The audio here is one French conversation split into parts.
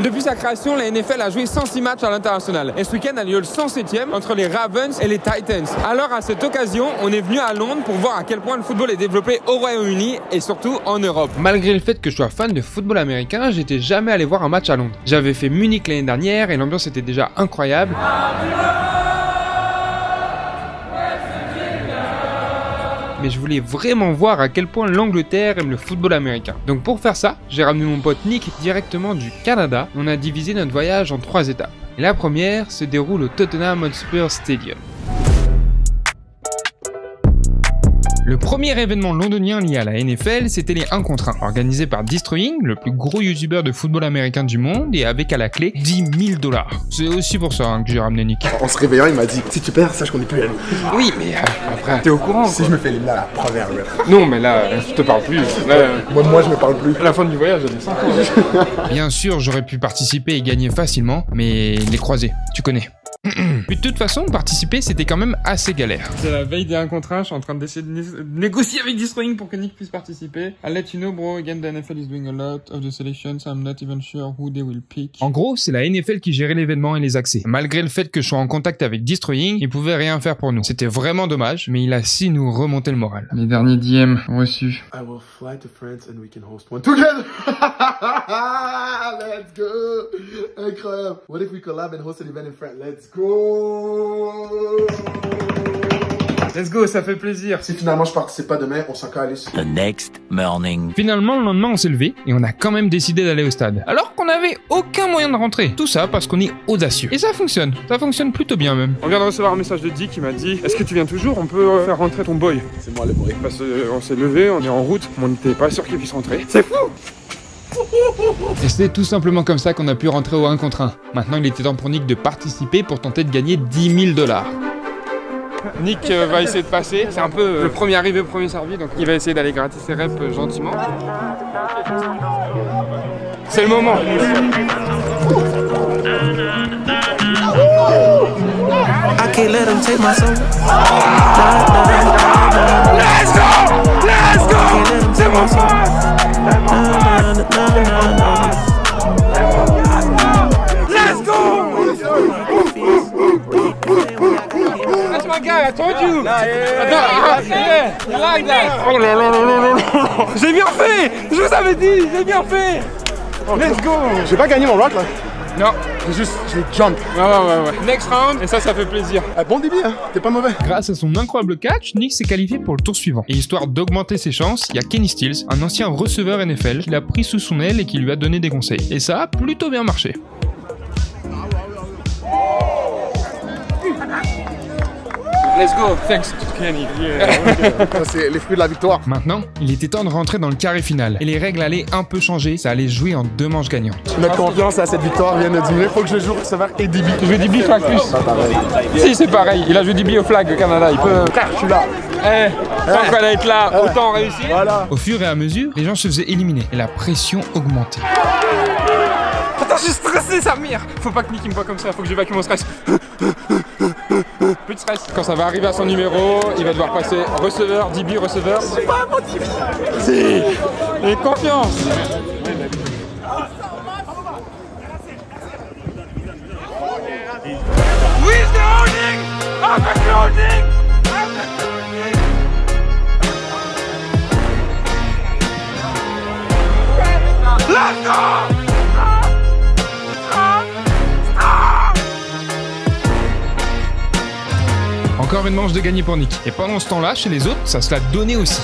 Depuis sa création, la NFL a joué 106 matchs à l'international. Et ce week-end a lieu le 107e entre les Ravens et les Titans. Alors à cette occasion, on est venu à Londres pour voir à quel point le football est développé au Royaume-Uni et surtout en Europe. Malgré le fait que je sois fan de football américain, j'étais jamais allé voir un match à Londres. J'avais fait Munich l'année dernière et l'ambiance était déjà incroyable. Mais je voulais vraiment voir à quel point l'Angleterre aime le football américain. Donc pour faire ça, j'ai ramené mon pote Nick directement du Canada. On a divisé notre voyage en 3 étapes. Et la première se déroule au Tottenham Hotspur Stadium. Le premier événement londonien lié à la NFL, c'était les 1 contre 1, organisé par Destroying, le plus gros youtubeur de football américain du monde, et avec à la clé 10 000 $. C'est aussi pour ça que j'ai ramené Nick. En se réveillant, il m'a dit, si tu perds, sache qu'on est plus amis. Oui, mais après, t'es au courant Si quoi. je me fais éliminer à la première, ouais. Non, mais là, je te parle plus. Là, Moi, je me parle plus. à la fin du voyage, j'avais 5 ans. Bien sûr, j'aurais pu participer et gagner facilement, mais les croisés, tu connais. Mais de toute façon, participer, c'était quand même assez galère. C'est la veille des 1 contre 1, je suis en train d'essayer de négocier avec Destroying pour que Nick puisse participer. I'll let you know, bro, again, the NFL is doing a lot of the selections, I'm not even sure who they will pick. En gros, c'est la NFL qui gérait l'événement et les accès. Malgré le fait que je sois en contact avec Destroying, il pouvait rien faire pour nous. C'était vraiment dommage, mais il a su nous remonter le moral. Les derniers DM reçus. I will fly to France and we can host one together. Let's go. Incroyable. What if we collab and host an event in France? Let's go. Let's go, ça fait plaisir. Si finalement je participe pas demain, on s'en calisse. The next morning. Finalement, le lendemain, on s'est levé et on a quand même décidé d'aller au stade. Alors qu'on n'avait aucun moyen de rentrer. Tout ça parce qu'on est audacieux. Et ça fonctionne plutôt bien même. On vient de recevoir un message de Dick qui m'a dit « Est-ce que tu viens toujours? On peut faire rentrer ton boy. » C'est moi le boy. Parce qu'on s'est levé, on est en route, mais on n'était pas sûr qu'il puisse rentrer. C'est fou! Et c'est tout simplement comme ça qu'on a pu rentrer au 1 contre 1. Maintenant, il était temps pour Nick de participer pour tenter de gagner 10 000 $. Nick va essayer de passer. C'est un peu le premier arrivé, premier servi, donc il va essayer d'aller gratter ses reps gentiment. C'est le moment. I can't let them take my soul. Let's go! Let's go! C'est mon frère! Let's go! That's my guy, I told you! Yeah, you like that? Oh là là là là là! J'ai bien fait! Je vous avais dit, j'ai bien fait! Let's go! J'ai pas gagné mon rock là. Non. J'ai jump. Ouais. Next round, et ça fait plaisir. Bon débit, hein. T'es pas mauvais. Grâce à son incroyable catch, Nick s'est qualifié pour le tour suivant. Et histoire d'augmenter ses chances, il y a Kenny Stills, un ancien receveur NFL, qui l'a pris sous son aile et qui lui a donné des conseils. Et ça a plutôt bien marché. Let's go, thanks to Kenny. Ça, c'est les fruits de la victoire. Maintenant, il était temps de rentrer dans le carré final. Et les règles allaient un peu changer, ça allait se jouer en 2 manches gagnantes. Notre confiance à cette victoire vient de diminuer. Faut que je joue receveur et DB. Je veux DB flag plus. Pas pareil. Si, c'est pareil. Il a joué DB au flag au Canada. Il peut. Je suis là. Tant qu'on allait être là, autant réussir. Voilà. Au fur et à mesure, les gens se faisaient éliminer et la pression augmentait. Attends, je suis stressé, Samir. Faut pas que Nick me voit comme ça, faut que j'évacue mon stress. Plus de stress. Quand ça va arriver à son numéro, il va devoir passer receveur, DB, receveur. C'est pas mon DB. Si. Et confiance. Where's the holding? I'm the holding. Let's go! Encore une manche de gagné pour Nick. Et pendant ce temps-là, chez les autres, ça se l'a donné aussi.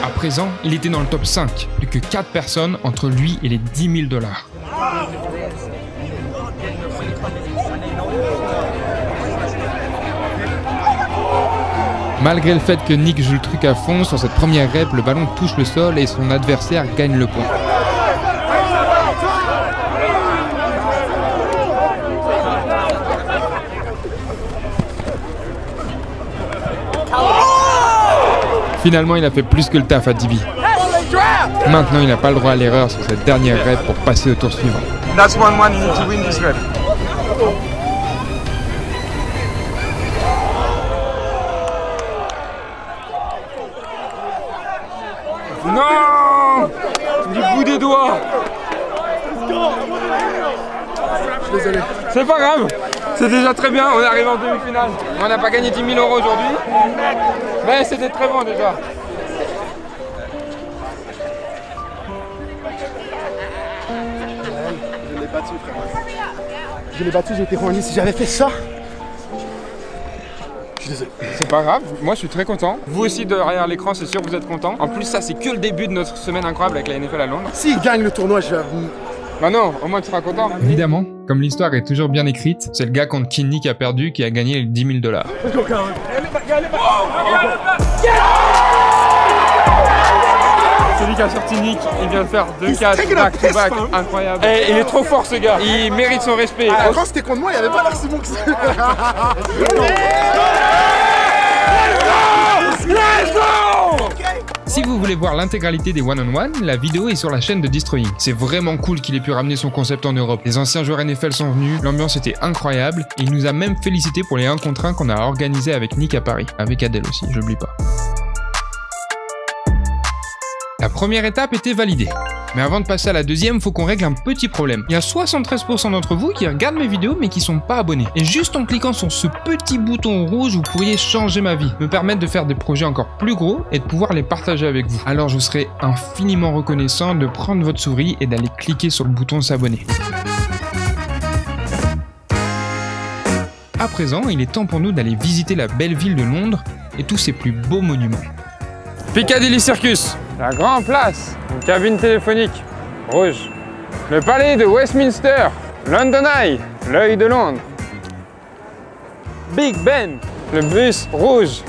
À présent, il était dans le top 5. Plus que 4 personnes entre lui et les 10 000 $. Malgré le fait que Nick joue le truc à fond, sur cette première rep, le ballon touche le sol et son adversaire gagne le point. Finalement, il a fait plus que le taf à DB. Maintenant, il n'a pas le droit à l'erreur sur cette dernière rep pour passer au tour suivant. That's 1-1, you need to win this rep. Non! Du bout des doigts. Je suis désolé. C'est pas grave, c'est déjà très bien, on est arrivé en demi-finale. On n'a pas gagné 10 000 € aujourd'hui, mais c'était très bon déjà. Je l'ai battu, frère. Je l'ai battu, j'ai été revenu. Si j'avais fait ça, je suis désolé. C'est pas grave, moi je suis très content. Vous aussi derrière l'écran, c'est sûr que vous êtes content. En plus, ça c'est que le début de notre semaine incroyable avec la NFL à Londres. S'il gagne le tournoi, je vais... Bah non, au moins tu seras content. Évidemment, comme l'histoire est toujours bien écrite, c'est le gars contre Kinney qui a perdu qui a gagné les 10 000 $. Celui qui a sorti Nick, il vient de faire 2 catchs back-to-back, incroyable. Et il est trop fort ce gars, il mérite son respect. Quand c'était contre moi, il n'y avait pas l'air si bon que ça. Si vous voulez voir l'intégralité des one-on-one, la vidéo est sur la chaîne de Destroying. C'est vraiment cool qu'il ait pu ramener son concept en Europe. Les anciens joueurs NFL sont venus, l'ambiance était incroyable, et il nous a même félicité pour les 1 contre 1 qu'on a organisé avec Nick à Paris. Avec Adèle aussi, j'oublie pas. La première étape était validée. Mais avant de passer à la deuxième, faut qu'on règle un petit problème. Il y a 73% d'entre vous qui regardent mes vidéos mais qui sont pas abonnés. Et juste en cliquant sur ce petit bouton rouge, vous pourriez changer ma vie, me permettre de faire des projets encore plus gros et de pouvoir les partager avec vous. Alors je serais infiniment reconnaissant de prendre votre souris et d'aller cliquer sur le bouton s'abonner. À présent, il est temps pour nous d'aller visiter la belle ville de Londres et tous ses plus beaux monuments. Piccadilly Circus, la grande place, une cabine téléphonique, rouge. Le palais de Westminster, London Eye, l'œil de Londres. Big Ben, le bus rouge,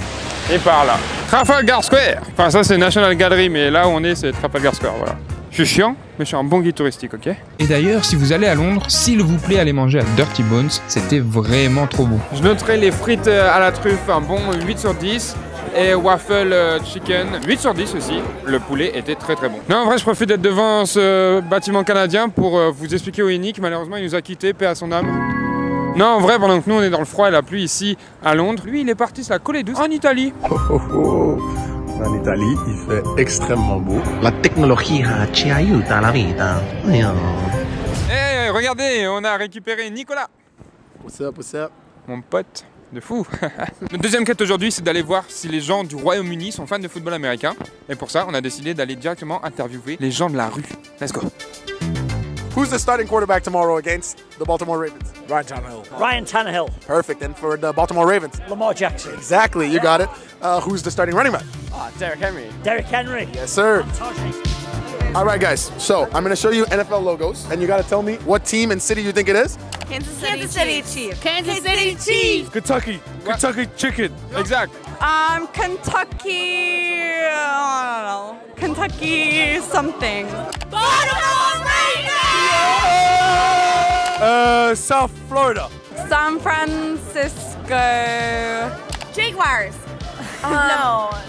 et par là. Trafalgar Square, enfin ça c'est National Gallery, mais là où on est c'est Trafalgar Square, voilà. Je suis chiant, mais je suis un bon guide touristique, ok? Et d'ailleurs, si vous allez à Londres, s'il vous plaît, allez manger à Dirty Bones, c'était vraiment trop bon. Je noterai les frites à la truffe, un bon 8 sur 10. Et waffle chicken, 8 sur 10 aussi. Le poulet était très très bon. Non, en vrai, je profite d'être devant ce bâtiment canadien pour vous expliquer où est Nick. Malheureusement, il nous a quittés, paix à son âme. Non, en vrai, pendant que nous, on est dans le froid et la pluie ici à Londres, lui, il est parti se la coller douce en Italie. En Italie, il fait extrêmement beau. La technologie ci aiuta la vita. Eh, regardez, on a récupéré Nicolas. What's up? Mon pote. De fou. Notre deuxième quête aujourd'hui, c'est d'aller voir si les gens du Royaume-Uni sont fans de football américain. Et pour ça, on a décidé d'aller directement interviewer les gens de la rue. Let's go. Who's the starting quarterback tomorrow against the Baltimore Ravens? Ryan Tannehill. Ryan Tannehill. Perfect. And for the Baltimore Ravens? Lamar Jackson. Exactly, you got it. Who's the starting running back? Derrick Henry. Derrick Henry. Yes, sir. All right, guys. So I'm going to show you NFL logos, and you got to tell me what team and city you think it is. Kansas City Chiefs. Kansas City Chiefs. Kentucky. Kentucky Chicken. Exact. Kentucky. I don't know. Kentucky something. Baltimore Ravens. South Florida. San Francisco. Jaguars.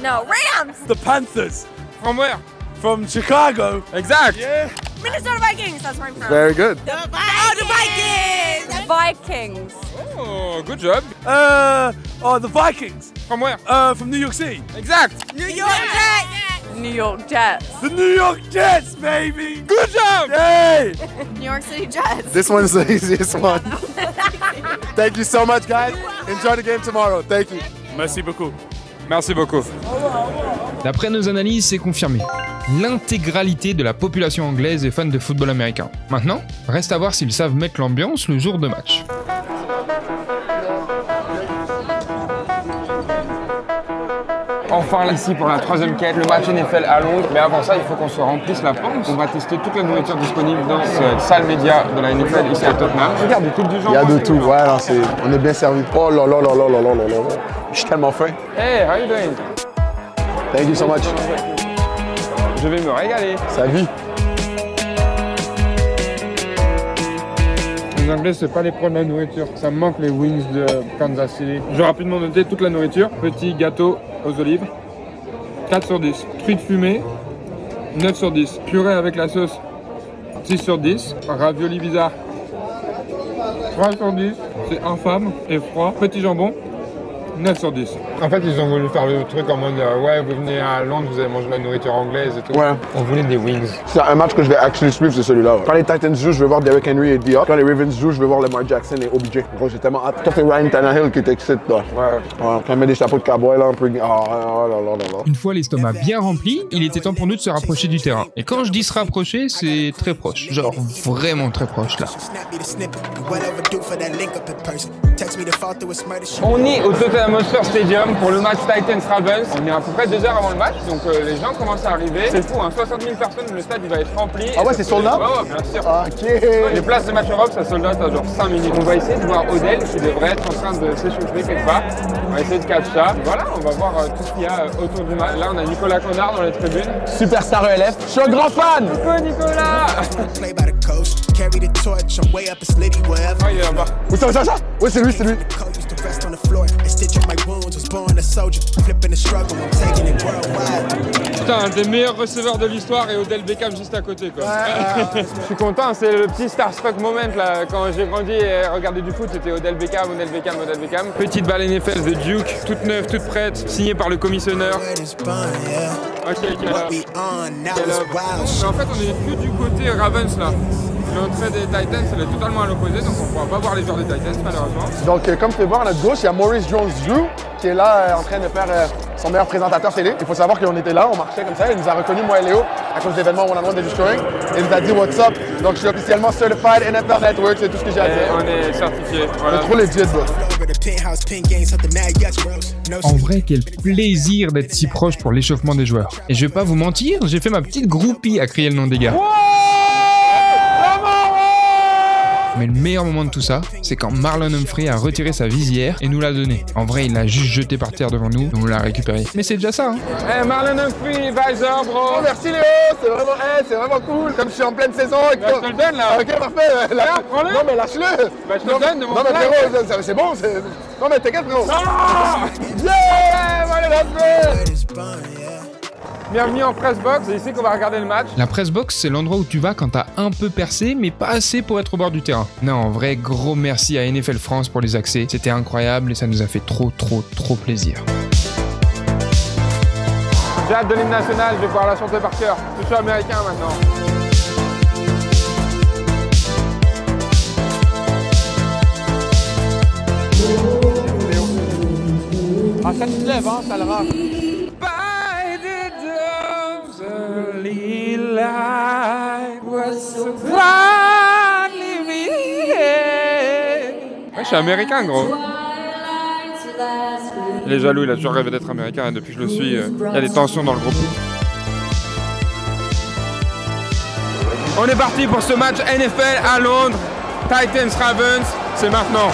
No. Rams. The Panthers. From where? From Chicago. Exact. Yeah. Minnesota Vikings. That's where I'm from. Very good. The Vikings. Vikings. Oh, good job. The Vikings. From where? From New York City. Exact. New York Jets. New York Jets. The New York Jets, baby. Good job. Hey. New York City Jets. This one's the easiest one. Thank you so much, guys. Enjoy the game tomorrow. Thank you. Merci beaucoup. Merci beaucoup. D'après nos analyses, c'est confirmé. L'intégralité de la population anglaise est fan de football américain. Maintenant, reste à voir s'ils savent mettre l'ambiance le jour de match. Enfin ici pour la troisième quête, le match NFL à Londres. Mais avant ça, il faut qu'on se remplisse la panse. On va tester toute la nourriture disponible dans cette salle média de la NFL ici à Tottenham. Regarde, il y a tout du genre. Il y a de tout, ouais, là, on est bien servi. Oh là là là là là là là là. Je suis tellement faim. Hey, how you doing? Thank you so much. Je vais me régaler. Ça vit. Les Anglais, c'est pas les pros de la nourriture. Ça me manque les wings de Kansas City. Je vais rapidement noter toute la nourriture. Petit gâteau aux olives. 4 sur 10. Truite fumée. 9 sur 10. Purée avec la sauce. 6 sur 10. Ravioli bizarre. 3 sur 10. C'est infâme et froid. Petit jambon. 9 sur 10. En fait, ils ont voulu faire le truc en mode ouais, vous venez à Londres, vous allez manger de la nourriture anglaise et tout. Ouais. On voulait des wings. C'est un match que je vais actually suivre, c'est celui-là. Quand les Titans jouent, je vais voir Derrick Henry et Diop. Quand les Ravens jouent, je vais voir Lamar Jackson et OBJ. Gros, j'ai tellement hâte. Toi, c'est Ryan Tannehill qui t'excite, toi. Ouais. Quand on met des chapeaux de cowboy là, un peu. Oh là là là. Une fois l'estomac bien rempli, il était temps pour nous de se rapprocher du terrain. Et quand je dis se rapprocher, c'est très proche. Genre vraiment très proche là. On est au Tottenham Hotspur Stadium pour le match Titans-Ravens. On est à peu près 2 heures avant le match, donc les gens commencent à arriver. C'est fou, hein, 60 000 personnes, le stade il va être rempli. Ah ouais, c'est sold out? Ouais, bien sûr. Ok. Les places de match Europe, ça sold out à genre 5 minutes. On va essayer de voir Odell qui devrait être en train de s'échauffer quelque part. On va essayer de catch ça. Voilà, on va voir tout ce qu'il y a autour du match. Là, on a Nicolas Connard dans les tribunes. Superstar ELF. Je suis un grand fan. Coucou Nicolas. Oh, il est là-bas. Où ça? Ouais, c'est lui, c'est lui. Putain, un des meilleurs receveurs de l'histoire et Odell Beckham juste à côté quoi. Je suis content, c'est le petit starstruck moment là. Quand j'ai grandi et regardé du foot, c'était Odell Beckham. Petite balle NFL de Duke, toute neuve, toute prête, signée par le commissionneur. Ok. Mais en fait, on est plus du côté Ravens là. L'entrée des Titans, elle est totalement à l'opposé, donc on ne pourra pas voir les joueurs des Titans malheureusement. Donc comme tu peux voir à notre gauche, il y a Maurice Jones-Drew qui est là en train de faire son meilleur présentateur télé. Il faut savoir qu'on était là, on marchait comme ça, il nous a reconnus, moi et Léo, à cause de l'événement One-on-One de Destroying. Et il nous a dit what's up. Donc je suis officiellement certified NFL Network, c'est tout ce que j'ai à dire. On est certifié. Voilà. C'est trop legit, bro. En vrai, quel plaisir d'être si proche pour l'échauffement des joueurs. Et je vais pas vous mentir, j'ai fait ma petite groupie à crier le nom des gars. Mais le meilleur moment de tout ça, c'est quand Marlon Humphrey a retiré sa visière et nous l'a donné. En vrai, il l'a juste jeté par terre devant nous et on l'a récupéré. Mais c'est déjà ça, hein. Hey, Marlon Humphrey, visor, bro. Oh, merci Léo, c'est vraiment cool. Comme je suis en pleine saison avec toi. Je te le donne là. Ok, parfait. Prends-le. Non, mais lâche-le. Bah, je te le donne de mon Non, mais frérot, c'est bon. Non, mais t'inquiète, frérot. Yeah, Marlon Humphrey. Bienvenue en press box, c'est ici qu'on va regarder le match. La press box, c'est l'endroit où tu vas quand t'as un peu percé, mais pas assez pour être au bord du terrain. Non, en vrai, gros merci à NFL France pour les accès. C'était incroyable et ça nous a fait trop plaisir. J'ai hâte de l'hymne national, je vais pouvoir la chanter par cœur. Je suis américain maintenant. Ah, ça te lève, hein, ça le rend. Ouais, je suis américain, gros. Il est jaloux, il a toujours rêvé d'être américain et depuis que je le suis, il y a des tensions dans le groupe. On est parti pour ce match NFL à Londres. Titans Ravens, c'est maintenant.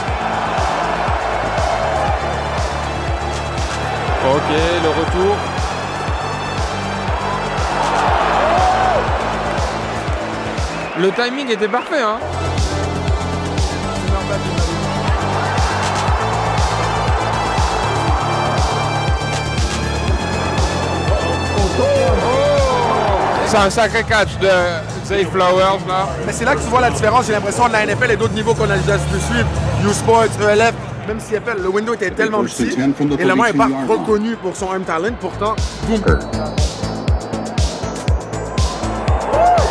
Ok, le retour. Le timing était parfait, hein. C'est un sacré catch de Zay Flowers là. Mais c'est là que tu vois la différence, j'ai l'impression, de la NFL et d'autres niveaux qu'on a déjà pu suivre. U-Sports, ELF, même CFL, le window était tellement petit et le moins n'est pas reconnu pour son arm talent, pourtant, boum.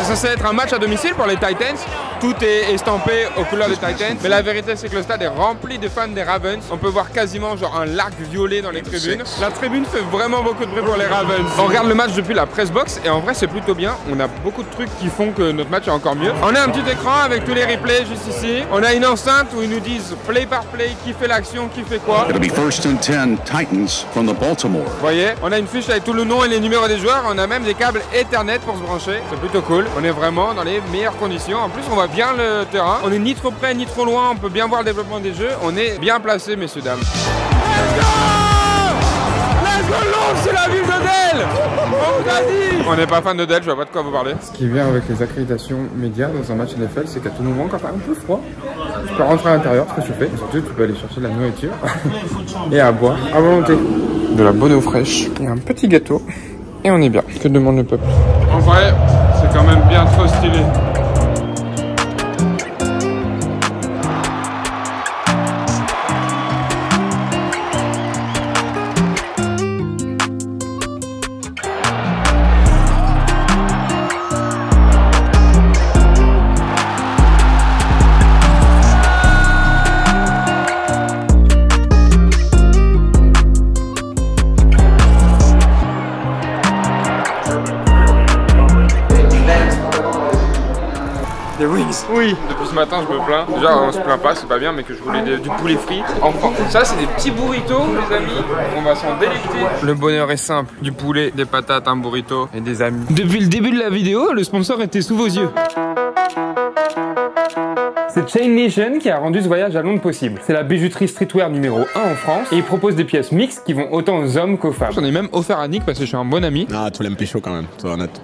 C'est censé être un match à domicile pour les Titans. Tout est estampé aux couleurs des Titans. Mais la vérité, c'est que le stade est rempli de fans des Ravens. On peut voir quasiment genre un lac violet dans les tribunes. La tribune fait vraiment beaucoup de bruit pour les Ravens. On regarde le match depuis la press box et en vrai, c'est plutôt bien. On a beaucoup de trucs qui font que notre match est encore mieux. On a un petit écran avec tous les replays juste ici. On a une enceinte où ils nous disent play par play, qui fait l'action, qui fait quoi. It'll be first and 10 Titans from the Baltimore. Vous voyez, on a une fiche avec tout le nom et les numéros des joueurs. On a même des câbles Ethernet pour se brancher. C'est plutôt cool. On est vraiment dans les meilleures conditions. En plus, on voit bien le terrain. On est ni trop près ni trop loin. On peut bien voir le développement des jeux. On est bien placé, messieurs, dames. Let's go Londres, c'est la ville d'Odell. On vous a dit. On n'est pas fan d'Odell, je vois pas de quoi vous parler. Ce qui vient avec les accréditations médias dans un match NFL, c'est qu'à tout moment, quand t'as un peu froid, tu peux rentrer à l'intérieur, ce que tu fais. Et surtout, tu peux aller chercher de la nourriture et à boire à volonté. De la bonne eau fraîche et un petit gâteau. Et on est bien. Que demande le peuple? En vrai, c'est quand même bien trop stylé. Des wings. Oui. Depuis ce matin, je me plains. Déjà, on se plaint pas, c'est pas bien, mais que je voulais du poulet frit. Enfin, ça, c'est des petits burritos, les amis. On va s'en délecter. Le bonheur est simple. Du poulet, des patates, un burrito et des amis. Depuis le début de la vidéo, le sponsor était sous vos yeux. C'est Chain Nation qui a rendu ce voyage à Londres possible. C'est la bijouterie streetwear numéro 1 en France et ils proposent des pièces mixtes qui vont autant aux hommes qu'aux femmes. J'en ai même offert à Nick parce que je suis un bon ami. Ah, tu l'aimes pécho quand même, sois honnête.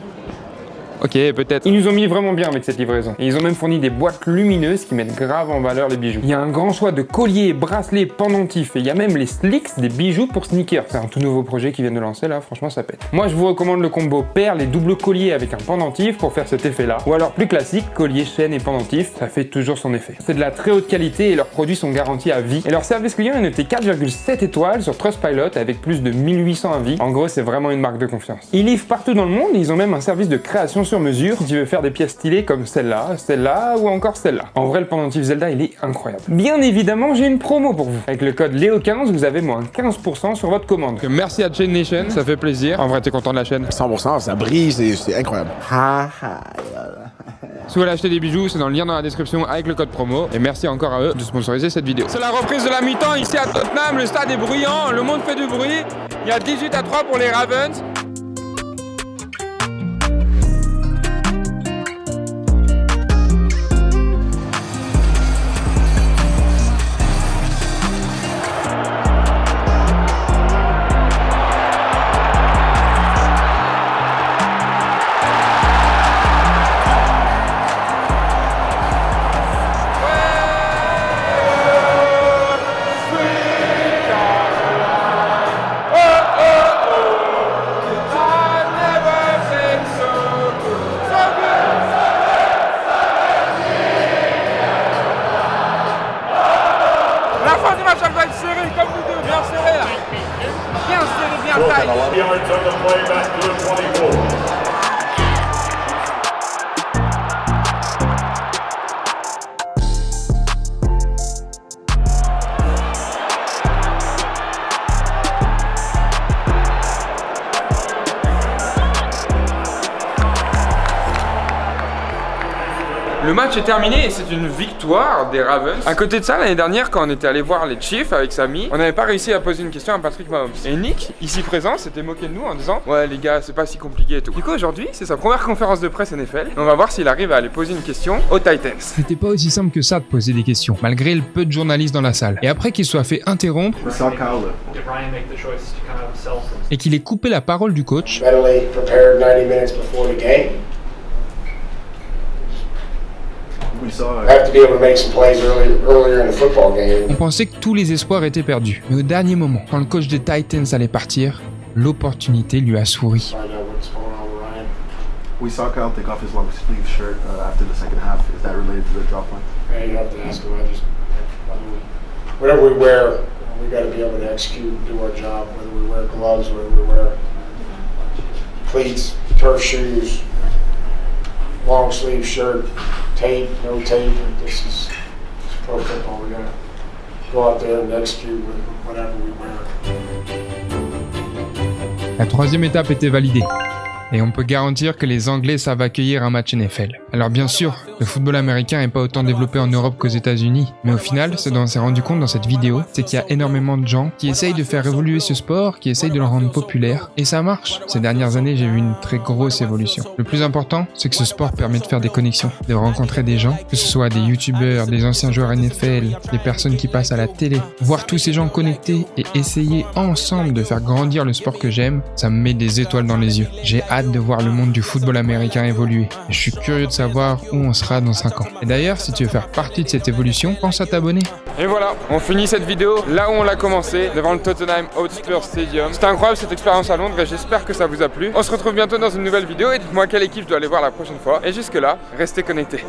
Ok, peut-être. Ils nous ont mis vraiment bien avec cette livraison. Et ils ont même fourni des boîtes lumineuses qui mettent grave en valeur les bijoux. Il y a un grand choix de colliers, bracelets, pendentifs. Et il y a même les slicks, des bijoux pour sneakers. C'est un tout nouveau projet qu'ils viennent de lancer là, franchement ça pète. Moi je vous recommande le combo perles et double collier avec un pendentif pour faire cet effet là. Ou alors plus classique, collier, chaîne et pendentif, ça fait toujours son effet. C'est de la très haute qualité et leurs produits sont garantis à vie. Et leur service client est noté 4,7 étoiles sur Trustpilot avec plus de 1800 avis. En gros c'est vraiment une marque de confiance. Ils livrent partout dans le monde et ils ont même un service de création sur mesure si tu veux faire des pièces stylées comme celle-là ou encore celle-là. En vrai le pendentif Zelda il est incroyable. Bien évidemment j'ai une promo pour vous. Avec le code Léo15 vous avez moins 15% sur votre commande. Merci à Chain Nation, ça fait plaisir. En vrai t'es content de la chaîne? 100%, ça brise et c'est incroyable. Si vous voulez acheter des bijoux, c'est dans le lien dans la description avec le code promo. Et merci encore à eux de sponsoriser cette vidéo. C'est la reprise de la mi-temps ici à Tottenham. Le stade est bruyant, le monde fait du bruit. Il y a 18-3 pour les Ravens. Le match est terminé et c'est une victoire des Ravens. À côté de ça, l'année dernière, quand on était allé voir les Chiefs avec Samy, on n'avait pas réussi à poser une question à Patrick Mahomes. Et Nick, ici présent, s'était moqué de nous en disant ouais les gars, c'est pas si compliqué et tout. Du coup aujourd'hui, c'est sa première conférence de presse NFL. On va voir s'il arrive à aller poser une question aux Titans. C'était pas aussi simple que ça de poser des questions, malgré le peu de journalistes dans la salle. Et après qu'il soit fait interrompre et qu'il ait coupé la parole du coach, on pensait que tous les espoirs étaient perdus. Mais au dernier moment, quand le coach des Titans allait partir, l'opportunité lui a souri. We saw Kyle take off his long sleeve shirt after the second half. Is that related to the drop line? Yeah, you have to ask him. Whatever we wear, we got to be able to execute, do our job. Whether we wear gloves, whether we wear cleats, turf shoes, long sleeve shirt, tape, no tape. This is pro football. We got to go out there and execute with whatever we wear. La troisième étape était validée. Et on peut garantir que les Anglais savent accueillir un match NFL. Alors bien sûr, le football américain n'est pas autant développé en Europe qu'aux États-Unis, mais au final, ce dont on s'est rendu compte dans cette vidéo, c'est qu'il y a énormément de gens qui essayent de faire évoluer ce sport, qui essayent de le rendre populaire, et ça marche. Ces dernières années, j'ai vu une très grosse évolution. Le plus important, c'est que ce sport permet de faire des connexions, de rencontrer des gens, que ce soit des youtubeurs, des anciens joueurs NFL, des personnes qui passent à la télé. Voir tous ces gens connectés et essayer ensemble de faire grandir le sport que j'aime, ça me met des étoiles dans les yeux. J'ai hâte de voir le monde du football américain évoluer. Et je suis curieux de savoir où on sera dans 5 ans. Et d'ailleurs, si tu veux faire partie de cette évolution, pense à t'abonner. Et voilà, on finit cette vidéo là où on l'a commencé, devant le Tottenham Hotspur Stadium. C'était incroyable cette expérience à Londres et j'espère que ça vous a plu. On se retrouve bientôt dans une nouvelle vidéo et dites-moi quelle équipe je dois aller voir la prochaine fois. Et jusque là, restez connectés.